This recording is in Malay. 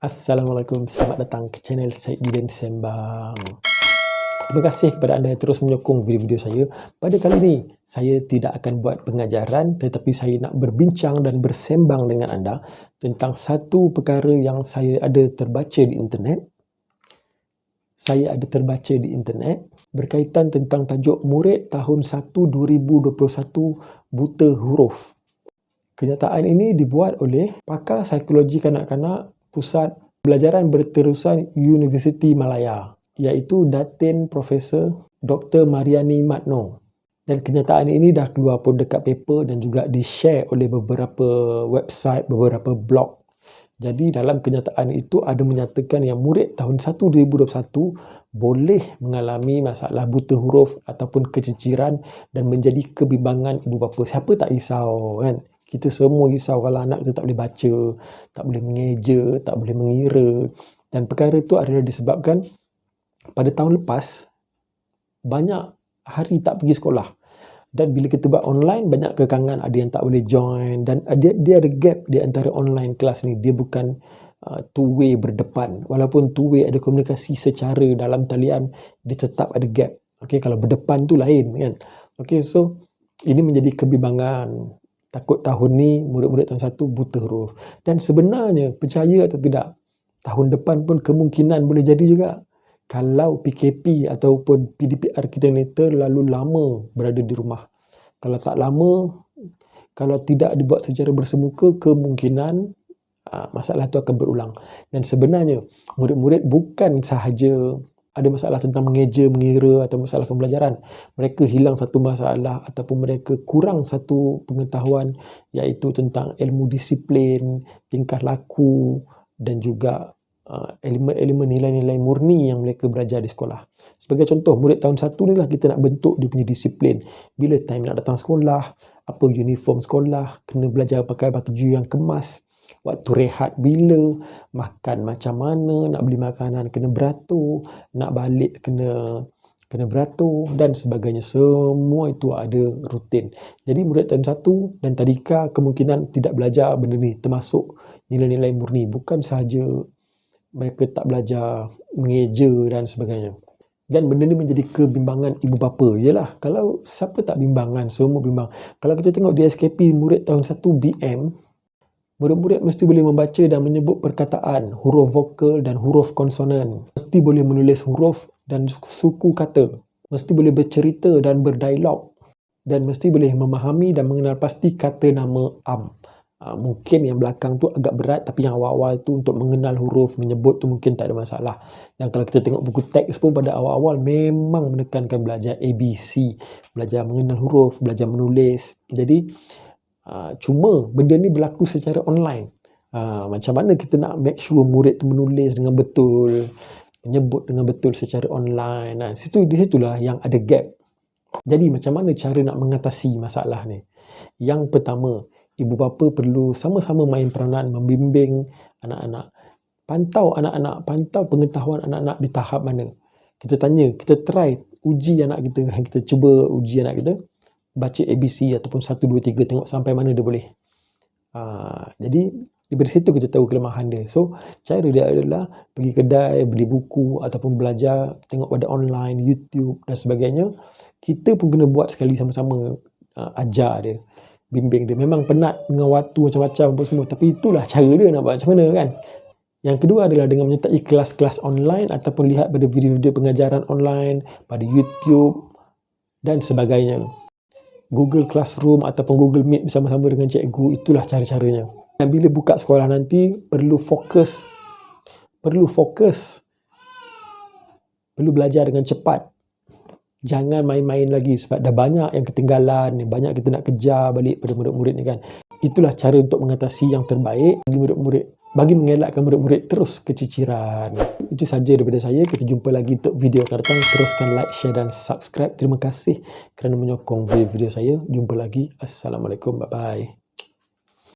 Assalamualaikum, selamat datang ke channel Syed Gideon Sembang. Terima kasih kepada anda yang terus menyokong video-video saya. Pada kali ini, saya tidak akan buat pengajaran tetapi saya nak berbincang dan bersembang dengan anda tentang satu perkara yang saya ada terbaca di internet. Saya ada terbaca di internet berkaitan tentang tajuk murid tahun 1 2021 buta huruf. Kenyataan ini dibuat oleh pakar psikologi kanak-kanak Pusat Pelajaran Berterusan Universiti Malaya, iaitu Datin Profesor Dr. Mariani Matno. Dan kenyataan ini dah keluar pun dekat paper dan juga di-share oleh beberapa website, beberapa blog. Jadi dalam kenyataan itu ada menyatakan yang murid tahun 1 2021 boleh mengalami masalah buta huruf ataupun keciciran dan menjadi kebimbangan ibu bapa. Siapa tak risau kan? Kita semua risau kalau anak kita tak boleh baca, tak boleh mengeja, tak boleh mengira. Dan perkara itu adalah disebabkan pada tahun lepas, banyak hari tak pergi sekolah. Dan bila kita buat online, banyak kekangan, ada yang tak boleh join. Dan dia ada gap di antara online kelas ni. Dia bukan two-way berdepan. Walaupun two-way ada komunikasi secara dalam talian, dia tetap ada gap. Okay, kalau berdepan tu lain kan. Okay, so ini menjadi kebimbangan. Takut tahun ni murid-murid tahun 1 buta huruf. Dan sebenarnya, percaya atau tidak, tahun depan pun kemungkinan boleh jadi juga. Kalau PKP ataupun PDPR kita ni terlalu lama berada di rumah. Kalau tak lama, kalau tidak dibuat secara bersemuka, kemungkinan masalah itu akan berulang. Dan sebenarnya, murid-murid bukan sahaja ada masalah tentang mengeja, mengira atau masalah pembelajaran. Mereka hilang satu masalah ataupun mereka kurang satu pengetahuan, iaitu tentang ilmu disiplin, tingkah laku dan juga elemen-elemen nilai-nilai murni yang mereka belajar di sekolah. Sebagai contoh, murid tahun 1 ni lah kita nak bentuk dia punya disiplin. Bila time nak datang sekolah, apa uniform sekolah, kena belajar pakai baju yang kemas, waktu rehat bila, makan macam mana, nak beli makanan kena beratur, nak balik kena beratur dan sebagainya. Semua itu ada rutin. Jadi murid tahun 1 dan tadika kemungkinan tidak belajar benda ni, termasuk nilai-nilai murni. Bukan sahaja mereka tak belajar mengeja dan sebagainya. Dan benda ni menjadi kebimbangan ibu bapa. Yalah, kalau siapa tak bimbangan, semua bimbang. Kalau kita tengok di SKP murid tahun 1 BM, murid-murid mesti boleh membaca dan menyebut perkataan, huruf vokal dan huruf konsonan. Mesti boleh menulis huruf dan suku kata. Mesti boleh bercerita dan berdialog. Dan mesti boleh memahami dan mengenal pasti kata nama am. Mungkin yang belakang tu agak berat, tapi yang awal-awal tu untuk mengenal huruf, menyebut tu mungkin tak ada masalah. Dan kalau kita tengok buku teks pun pada awal-awal memang menekankan belajar ABC, belajar mengenal huruf, belajar menulis. Jadi cuma benda ni berlaku secara online. Macam mana kita nak make sure murid tu menulis dengan betul, menyebut dengan betul secara online. Di situlah yang ada gap. Jadi macam mana cara nak mengatasi masalah ni? Yang pertama, ibu bapa perlu sama-sama main peranan membimbing anak-anak. Pantau anak-anak, pantau pengetahuan anak-anak di tahap mana. Kita tanya, kita try uji anak kita, kita cuba uji anak kita baca ABC ataupun 1, 2, 3, tengok sampai mana dia boleh. Jadi dari situ kita tahu kelemahan dia. So cara dia adalah pergi kedai, beli buku ataupun belajar, tengok pada online, YouTube dan sebagainya. Kita pun kena buat sekali sama-sama, ajar dia, bimbing dia. Memang penat dengan waktu macam-macam apa semua, tapi itulah cara dia nak buat macam mana kan. Yang kedua adalah dengan menyertai kelas-kelas online ataupun lihat pada video-video pengajaran online pada YouTube dan sebagainya. Google Classroom ataupun Google Meet bersama-sama dengan cikgu, itulah cara-caranya. Dan bila buka sekolah nanti, perlu fokus, perlu belajar dengan cepat. Jangan main-main lagi sebab dah banyak yang ketinggalan, banyak kita nak kejar balik pada murid-murid ni kan. Itulah cara untuk mengatasi yang terbaik bagi murid-murid, bagi mengelakkan murid-murid terus keciciran. Itu saja daripada saya. Kita jumpa lagi untuk video akan datang. Teruskan like, share dan subscribe. Terima kasih kerana menyokong video-video saya. Jumpa lagi. Assalamualaikum. Bye-bye.